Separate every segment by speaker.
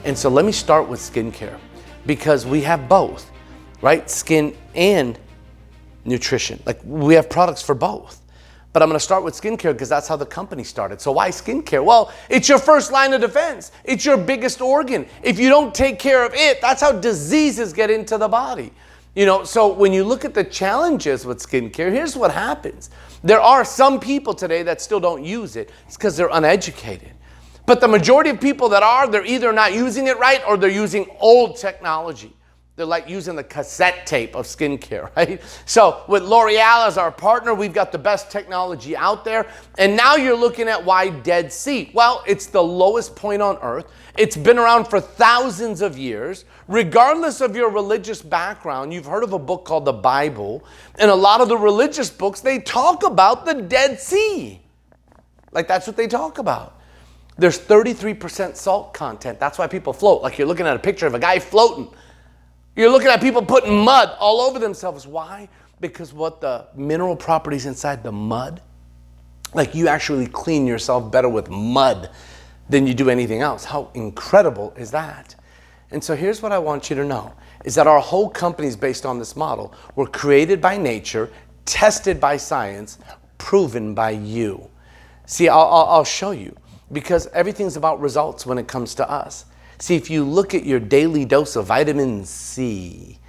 Speaker 1: And so let me start with skincare, because we have both, right? Skin and nutrition. Like, we have products for both. But I'm going to start with skincare because that's how the company started. So why skincare? Well, it's your first line of defense. It's your biggest organ. If you don't take care of it, that's how diseases get into the body. So when you look at the challenges with skincare, here's what happens. There are some people today that still don't use it. It's because they're uneducated. But the majority of people that are, they're either not using it right or they're using old technology. They're like using the cassette tape of skincare, right? So with L'Oreal as our partner, we've got the best technology out there. And now you're looking at why Dead Sea. Well, it's the lowest point on earth. It's been around for thousands of years. Regardless of your religious background, you've heard of a book called the Bible. And a lot of the religious books, they talk about the Dead Sea. Like, that's what they talk about. There's 33% salt content. That's why people float. Like, you're looking at a picture of a guy floating. You're looking at people putting mud all over themselves. Why? Because what the mineral properties inside the mud, like, you actually clean yourself better with mud than you do anything else. How incredible is that? And so here's what I want you to know, is that our whole company is based on this model. We're created by nature, tested by science, proven by you. See, I'll show you, because everything's about results when it comes to us. See, if you look at your daily dose of vitamin C,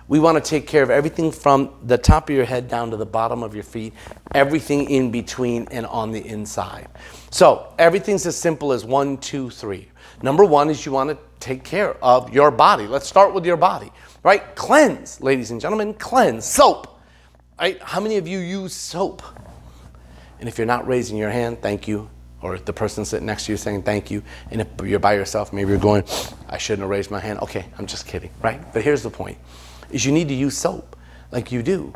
Speaker 1: we want to take care of everything from the top of your head down to the bottom of your feet, everything in between and on the inside. So everything's as simple as 1, 2, 3. Number one is you want to take care of your body. Let's start with your body, right? Cleanse, ladies and gentlemen, cleanse. Soap, right? How many of you use soap? And if you're not raising your hand, thank you. Or the person sitting next to you saying thank you. And if you're by yourself, maybe you're going, I shouldn't have raised my hand. Okay, I'm just kidding, right? But here's the point, is you need to use soap like you do.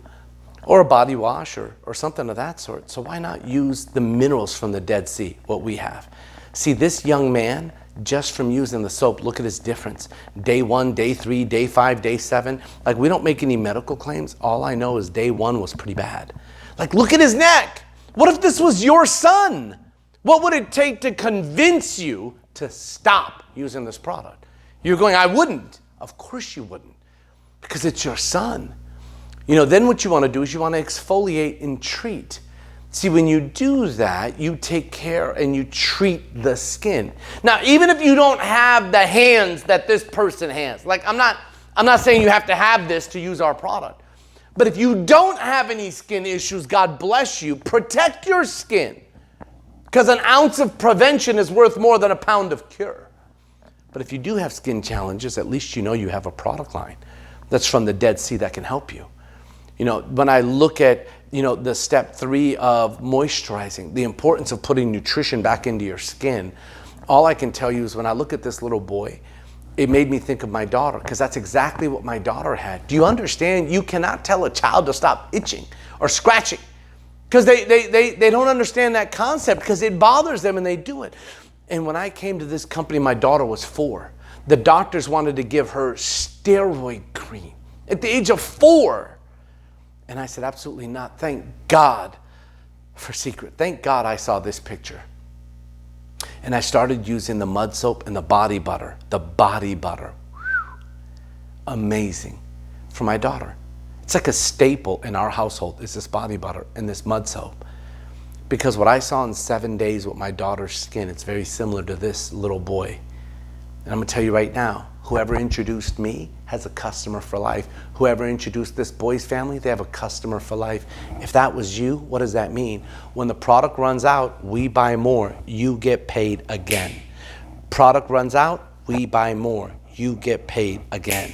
Speaker 1: Or a body wash or something of that sort. So why not use the minerals from the Dead Sea, what we have? See, this young man, just from using the soap, look at his difference. Day 1, day 3, day 5, day 7. Like, we don't make any medical claims. All I know is day 1 was pretty bad. Like, look at his neck. What if this was your son? What would it take to convince you to stop using this product? You're going, I wouldn't. Of course you wouldn't, because it's your son. Then what you want to do is you want to exfoliate and treat. See, when you do that, you take care and you treat the skin. Now, even if you don't have the hands that this person has, like, I'm not saying you have to have this to use our product. But if you don't have any skin issues, God bless you, protect your skin. Because an ounce of prevention is worth more than a pound of cure. But if you do have skin challenges, at least you know you have a product line that's from the Dead Sea that can help you. When I look at, the step 3 of moisturizing, the importance of putting nutrition back into your skin, all I can tell you is when I look at this little boy, it made me think of my daughter, because that's exactly what my daughter had. Do you understand? You cannot tell a child to stop itching or scratching. Because they don't understand that concept, because it bothers them and they do it. And when I came to this company, my daughter was 4. The doctors wanted to give her steroid cream at the age of 4. And I said, absolutely not. Thank God for Seacret. Thank God I saw this picture. And I started using the mud soap and the body butter. The body butter. Amazing. For my daughter. It's like a staple in our household is this body butter and this mud soap. Because what I saw in 7 days with my daughter's skin, it's very similar to this little boy. And I'm going to tell you right now, whoever introduced me has a customer for life. Whoever introduced this boy's family, they have a customer for life. If that was you, what does that mean? When the product runs out, we buy more. You get paid again. Product runs out, we buy more. You get paid again.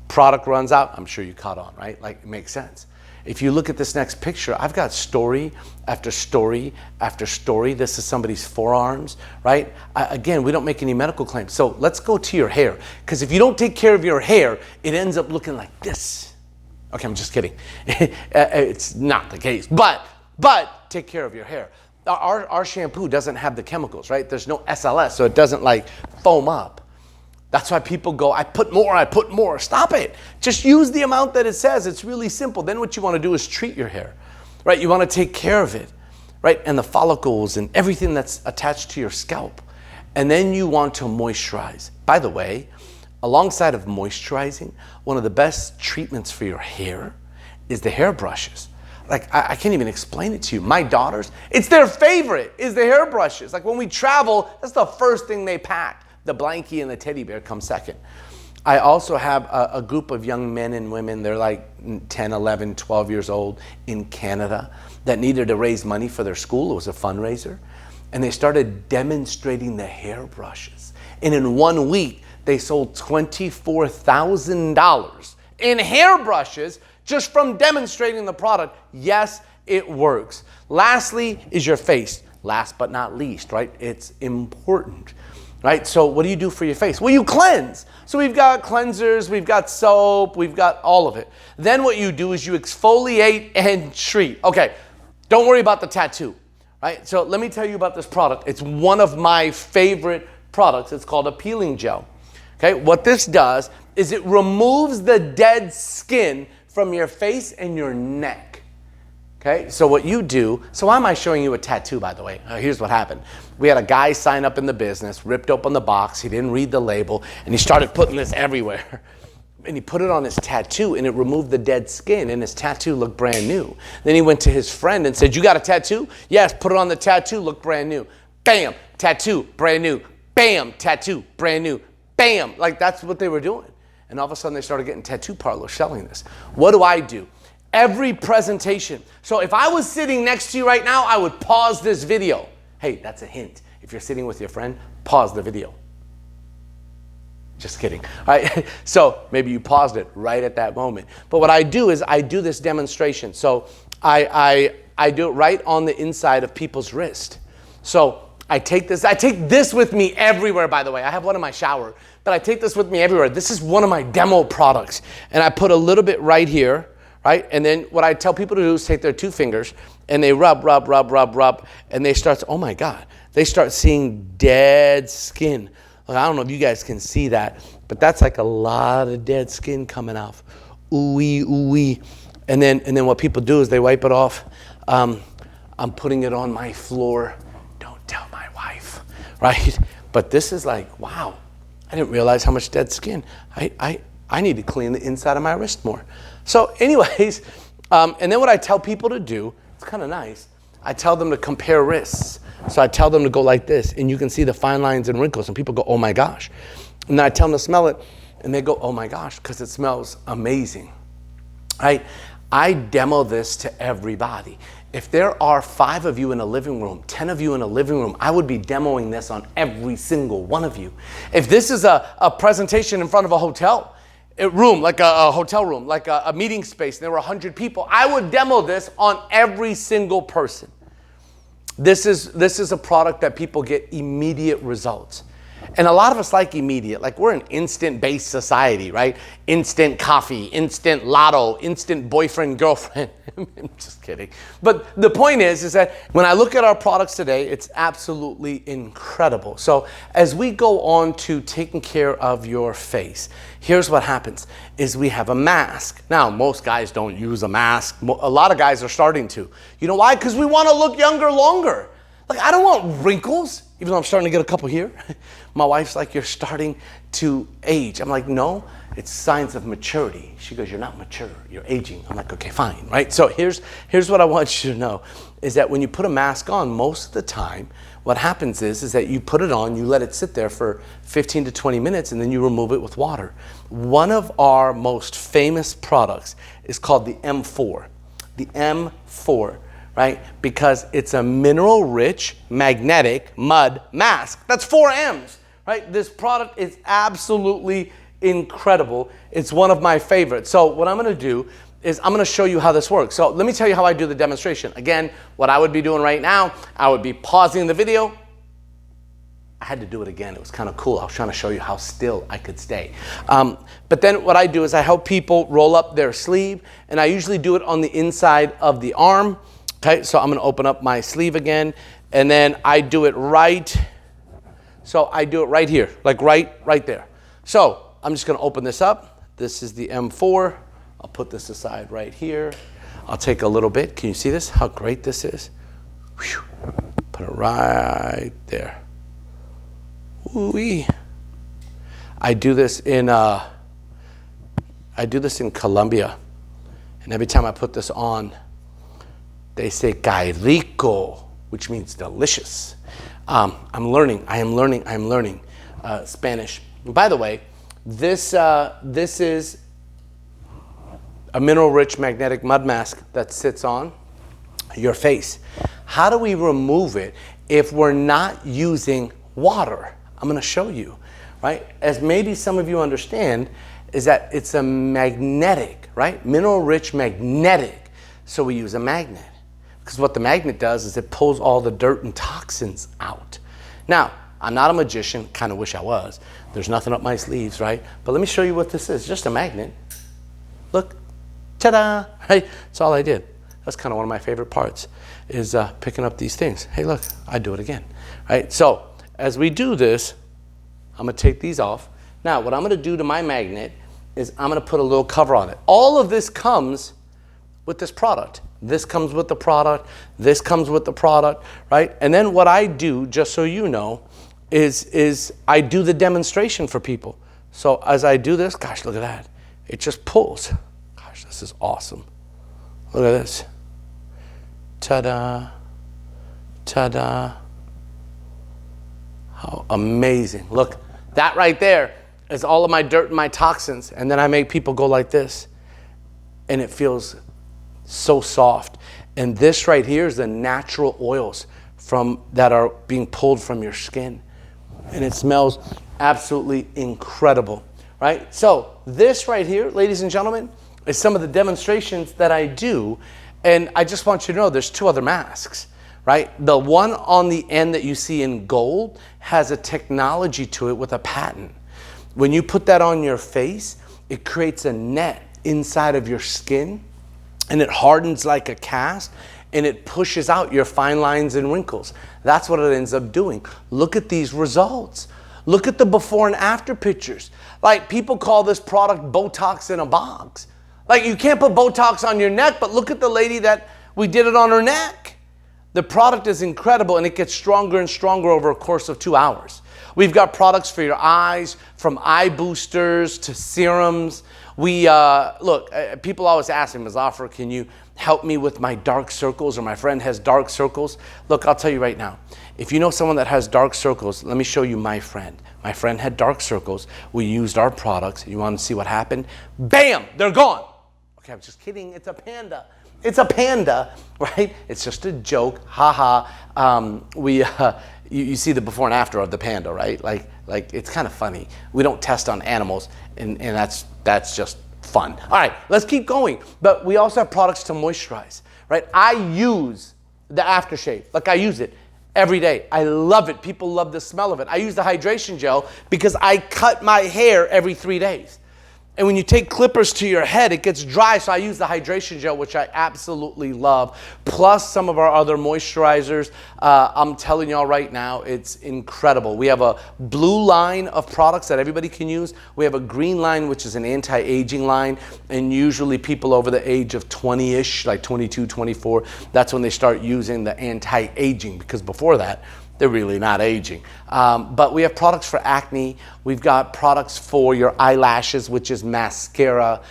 Speaker 1: Product runs out, I'm sure you caught on, right? Like, it makes sense. If you look at this next picture, I've got story after story after story. This is somebody's forearms, right? Again, we don't make any medical claims. So let's go to your hair. Because if you don't take care of your hair, it ends up looking like this. Okay, I'm just kidding. It's not the case. But take care of your hair. Our shampoo doesn't have the chemicals, right? There's no SLS, so it doesn't like foam up. That's why people go, I put more. Stop it. Just use the amount that it says. It's really simple. Then what you want to do is treat your hair, right? You want to take care of it, right? And the follicles and everything that's attached to your scalp. And then you want to moisturize. By the way, alongside of moisturizing, one of the best treatments for your hair is the hair brushes. Like, I can't even explain it to you. My daughters, it's their favorite, is the hair brushes. Like when we travel, that's the first thing they pack. The blankie and the teddy bear come second. I also have a group of young men and women, they're like 10, 11, 12 years old in Canada that needed to raise money for their school. It was a fundraiser. And they started demonstrating the hair brushes. And in 1 week, they sold $24,000 in hair brushes just from demonstrating the product. Yes, it works. Lastly is your face. Last but not least, right? It's important, right? So what do you do for your face? Well, you cleanse. So we've got cleansers, we've got soap, we've got all of it. Then what you do is you exfoliate and treat. Okay, don't worry about the tattoo, right? So let me tell you about this product. It's one of my favorite products. It's called a peeling gel. Okay, what this does is it removes the dead skin from your face and your neck. Okay, so what you do, so why am I showing you a tattoo, by the way? Here's what happened. We had a guy sign up in the business, ripped open the box, he didn't read the label, and he started putting this everywhere. And he put it on his tattoo, and it removed the dead skin, and his tattoo looked brand new. Then he went to his friend and said, "You got a tattoo?" "Yes," put it on the tattoo, looked brand new. Bam, tattoo, brand new. Bam, tattoo, brand new. Bam, like that's what they were doing. And all of a sudden they started getting tattoo parlors selling this. What do? Every presentation. So if I was sitting next to you right now, I would pause this video. Hey, that's a hint. If you're sitting with your friend, pause the video. Just kidding. All right. So maybe you paused it right at that moment. But what I do is I do this demonstration. So I do it right on the inside of people's wrist. So I take this with me everywhere, by the way. I have one in my shower, but I take this with me everywhere. This is one of my demo products. And I put a little bit right here, right? And then what I tell people to do is take their 2 fingers and they rub, and they start, oh my God, they start seeing dead skin. Like, I don't know if you guys can see that, but that's like a lot of dead skin coming off. Ooh-wee, ooh-wee. And then what people do is they wipe it off. I'm putting it on my floor. Tell my wife, right? But this is like, wow, I didn't realize how much dead skin. I need to clean the inside of my wrist more. So anyways, and then what I tell people to do, it's kind of nice. I tell them to compare wrists. So I tell them to go like this, and you can see the fine lines and wrinkles, and people go, oh my gosh. And then I tell them to smell it, and they go, oh my gosh, because it smells amazing, right? I demo this to everybody. If there are 5 of you in a living room, 10 of you in a living room, I would be demoing this on every single one of you. If this is a presentation in front of a hotel room, like a hotel room, like a meeting space, and there were 100 people, I would demo this on every single person. This is a product that people get immediate results. And a lot of us like immediate, like we're an instant-based society, right? Instant coffee, instant lotto, instant boyfriend, girlfriend. I'm just kidding. But the point is that when I look at our products today, it's absolutely incredible. So as we go on to taking care of your face, here's what happens, is we have a mask. Now, most guys don't use a mask. A lot of guys are starting to. You know why? Because we want to look younger longer. Like, I don't want wrinkles, even though I'm starting to get a couple here. My wife's like, you're starting to age. I'm like, no, it's signs of maturity. She goes, you're not mature, you're aging. I'm like, okay, fine, right? So here's what I want you to know, is that when you put a mask on, most of the time, what happens is that you put it on, you let it sit there for 15 to 20 minutes, and then you remove it with water. One of our most famous products is called the M4. The M4. Right? Because it's a mineral-rich, magnetic mud mask. That's 4 M's, right? This product is absolutely incredible. It's one of my favorites. So what I'm gonna do is I'm gonna show you how this works. So let me tell you how I do the demonstration. Again, what I would be doing right now, I would be pausing the video. I had to do it again. It was kind of cool. I was trying to show you how still I could stay. But then what I do is I help people roll up their sleeve, and I usually do it on the inside of the arm. Okay, so I'm gonna open up my sleeve again, and then I do it right, so I do it right here, like right there. So I'm just gonna open this up. This is the M4. I'll put this aside right here. I'll take a little bit. Can you see this? How great this is? Whew. Put it right there. Ooh-wee. I do this in Colombia, and every time I put this on, they say "que rico," which means delicious. I am learning Spanish. And by the way, this is a mineral-rich magnetic mud mask that sits on your face. How do we remove it if we're not using water? I'm going to show you, right? As maybe some of you understand, is that it's a magnetic, right? Mineral-rich magnetic. So we use a magnet. Because what the magnet does is it pulls all the dirt and toxins out. Now, I'm not a magician, kind of wish I was. There's nothing up my sleeves, right? But let me show you what this is, just a magnet. Look, ta-da, right? That's all I did. That's kind of one of my favorite parts, is picking up these things. Hey, look, I do it again, right? So as we do this, I'm gonna take these off. Now, what I'm gonna do to my magnet is I'm gonna put a little cover on it. All of this comes with this product. This comes with the product, this comes with the product, right? And then what I do, just so you know, is I do the demonstration for people. So as I do this, gosh, look at that. It just pulls. Gosh, this is awesome. Look at this. Ta-da, ta-da. How amazing. Look, that right there is all of my dirt and my toxins. And then I make people go like this. And it feels so soft. And this right here is the natural oils that are being pulled from your skin. And it smells absolutely incredible, right? So this right here, ladies and gentlemen, is some of the demonstrations that I do. And I just want you to know there's two other masks, right? The one on the end that you see in gold has a technology to it with a patent. When you put that on your face, it creates a net inside of your skin, and it hardens like a cast, and it pushes out your fine lines and wrinkles. That's what it ends up doing. Look at these results. Look at the before and after pictures. Like, people call this product Botox in a box. Like, you can't put Botox on your neck, but look at the lady that we did it on her neck. The product is incredible, and it gets stronger and stronger over a course of 2 hours. We've got products for your eyes, from eye boosters to serums. People always ask me, Muzaffar, can you help me with my dark circles, or my friend has dark circles? Look, I'll tell you right now, if you know someone that has dark circles, let me show you my friend. My friend had dark circles. We used our products. You want to see what happened? Bam, they're gone. Okay, I'm just kidding. It's a panda. It's a panda, right? It's just a joke. Ha ha. You see the before and after of the panda, right? Like it's kind of funny. We don't test on animals, and that's just fun. All right, let's keep going. But we also have products to moisturize, right? I use the aftershave. Like, I use it every day. I love it. People love the smell of it. I use the hydration gel because I cut my hair every 3 days. And when you take clippers to your head, it gets dry, so I use the hydration gel, which I absolutely love, plus some of our other moisturizers. I'm telling y'all right now, it's incredible. We have a blue line of products that everybody can use. We have a green line, which is an anti-aging line, and usually people over the age of 20-ish, like 22, 24, that's when they start using the anti-aging, because before that, they're really not aging. But we have products for acne. We've got products for your eyelashes, which is mascara.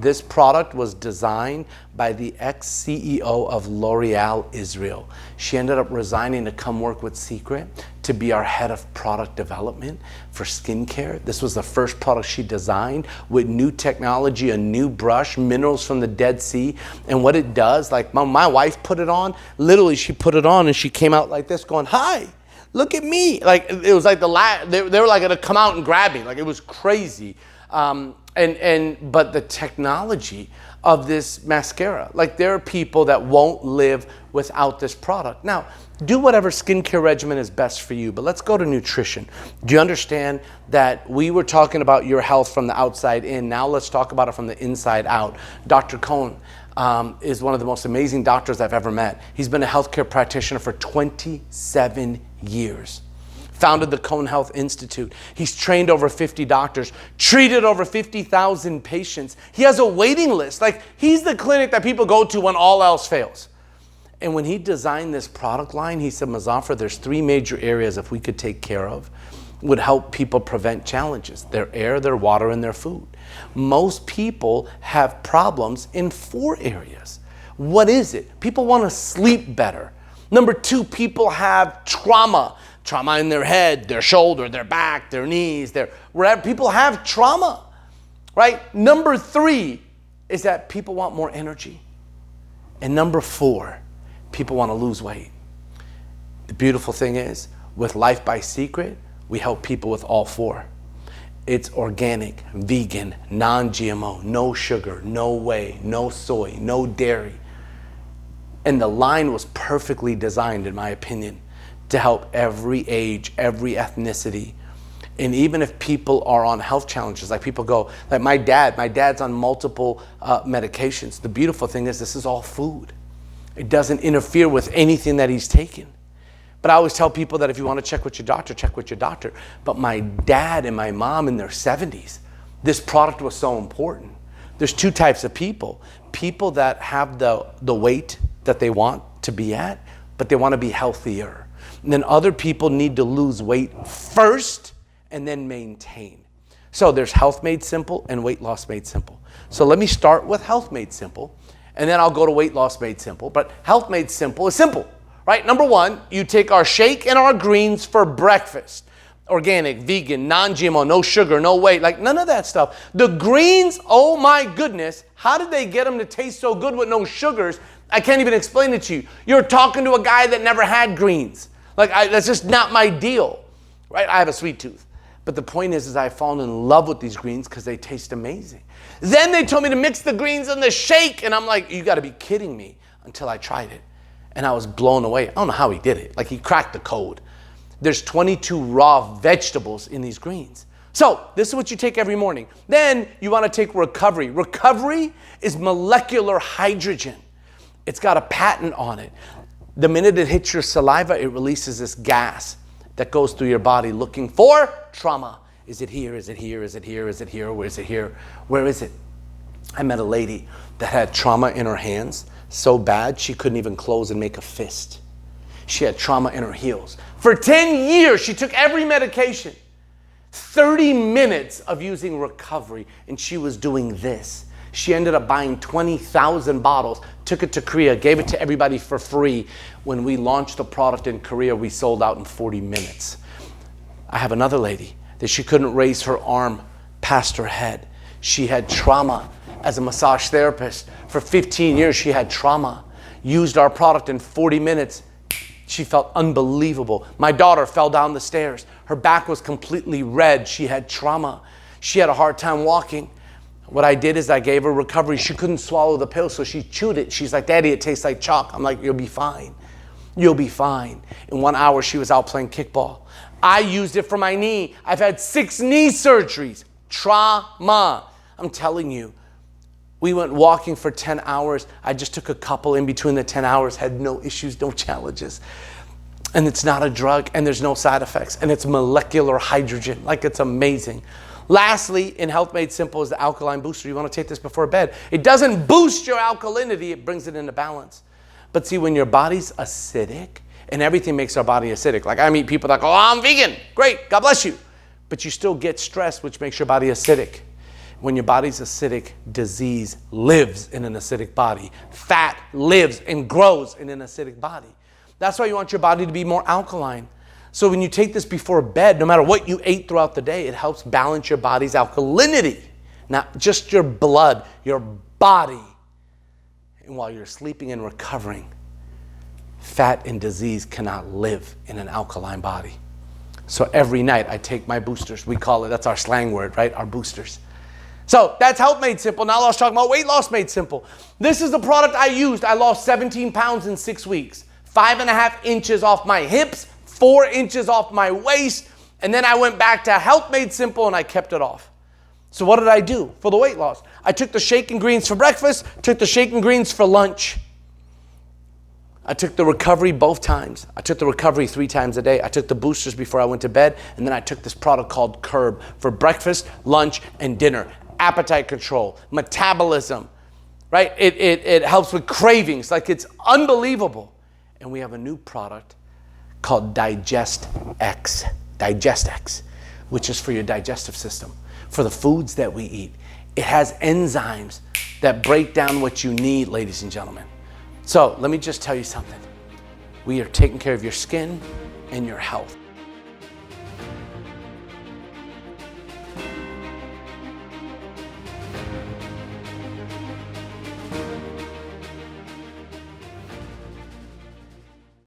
Speaker 1: This product was designed by the ex-CEO of L'Oreal Israel. She ended up resigning to come work with Seacret to be our head of product development for skincare. This was the first product she designed with new technology, a new brush, minerals from the Dead Sea. And what it does, like my wife put it on, literally she put it on and she came out like this going, "Hi, look at me." Like, it was like they were like gonna come out and grab me. Like, it was crazy. But the technology of this mascara, like, there are people that won't live without this product. Now, do whatever skincare regimen is best for you, but let's go to nutrition. Do you understand that we were talking about your health from the outside in? Now let's talk about it from the inside out. Dr. Cohn is one of the most amazing doctors I've ever met. He's been a healthcare practitioner for 27 years. Founded the Cone Health Institute. He's trained over 50 doctors, treated over 50,000 patients. He has a waiting list. Like, he's the clinic that people go to when all else fails. And when he designed this product line, he said, "Muzaffar, there's 3 major areas if we could take care of, would help people prevent challenges, their air, their water, and their food. Most people have problems in 4 areas. What is it? People want to sleep better. Number 2, people have trauma in their head, their shoulder, their back, their knees, wherever. People have trauma, right? Number 3 is that people want more energy. And number 4, people want to lose weight. The beautiful thing is, with Life by Secret, we help people with all 4. It's organic, vegan, non-GMO, no sugar, no whey, no soy, no dairy. And the line was perfectly designed, in my opinion, to help every age, every ethnicity. And even if people are on health challenges, like people go, like my dad's on multiple medications. The beautiful thing is this is all food. It doesn't interfere with anything that he's taking. But I always tell people that if you want to check with your doctor, check with your doctor. But my dad and my mom in their 70s, this product was so important. There's 2 types of people. People that have the weight that they want to be at, but they want to be healthier. And then other people need to lose weight first and then maintain. So there's health made simple and weight loss made simple. So let me start with health made simple, and then I'll go to weight loss made simple. But health made simple is simple. Right, number 1, you take our shake and our greens for breakfast. Organic, vegan, non-GMO, no sugar, no whey, like none of that stuff. The greens, oh my goodness, how did they get them to taste so good with no sugars? I can't even explain it to you. You're talking to a guy that never had greens. That's just not my deal, right? I have a sweet tooth. But the point is I've fallen in love with these greens because they taste amazing. Then they told me to mix the greens in the shake, and I'm like, you gotta be kidding me, until I tried it. And I was blown away. I don't know how he did it. Like, he cracked the code. There's 22 raw vegetables in these greens. So this is what you take every morning. Then you want to take recovery. Recovery is molecular hydrogen. It's got a patent on it. The minute it hits your saliva, it releases this gas that goes through your body looking for trauma. Is it here? Is it here? Is it here? Is it here? Where is it here? Where is it? I met a lady that had trauma in her hands so bad she couldn't even close and make a fist. She had trauma in her heels. For 10 years, she took every medication. 30 minutes of using recovery, and she was doing this. She ended up buying 20,000 bottles, took it to Korea, gave it to everybody for free. When we launched the product in Korea, we sold out in 40 minutes. I have another lady that she couldn't raise her arm past her head. She had trauma. As a massage therapist, for 15 years, she had trauma. Used our product in 40 minutes. She felt unbelievable. My daughter fell down the stairs. Her back was completely red. She had trauma. She had a hard time walking. What I did is I gave her recovery. She couldn't swallow the pill, so she chewed it. She's like, Daddy, it tastes like chalk. I'm like, you'll be fine. You'll be fine. In 1 hour, she was out playing kickball. I used it for my knee. I've had 6 knee surgeries. Trauma. I'm telling you. We went walking for 10 hours. I just took a couple in between the 10 hours, had no issues, no challenges. And it's not a drug, and there's no side effects, and it's molecular hydrogen. Like, it's amazing. Lastly, in Health Made Simple is the alkaline booster. You want to take this before bed. It doesn't boost your alkalinity, it brings it into balance. But see, when your body's acidic, and everything makes our body acidic. Like, I meet people that go, oh, I'm vegan. Great, God bless you. But you still get stress, which makes your body acidic. When your body's acidic, disease lives in an acidic body. Fat lives and grows in an acidic body. That's why you want your body to be more alkaline. So when you take this before bed, no matter what you ate throughout the day, it helps balance your body's alkalinity. Not just your blood, your body. And while you're sleeping and recovering, fat and disease cannot live in an alkaline body. So every night I take my boosters. We call it, that's our slang word, right? Our boosters. So that's health made simple. Now let's talk about weight loss made simple. This is the product I used. I lost 17 pounds in 6 weeks. 5.5 inches off my hips, 4 inches off my waist. And then I went back to health made simple and I kept it off. So what did I do for the weight loss? I took the shake and greens for breakfast, took the shake and greens for lunch. I took the recovery both times. I took the recovery 3 times a day. I took the boosters before I went to bed. And then I took this product called Curb for breakfast, lunch, and dinner. Appetite control, metabolism, right? It helps with cravings. Like, it's unbelievable. And we have a new product called Digest X. Digest X. which is for your digestive system, for the foods that we eat. It has enzymes that break down what you need, ladies and gentlemen. So let me just tell you something. We are taking care of your skin and your health.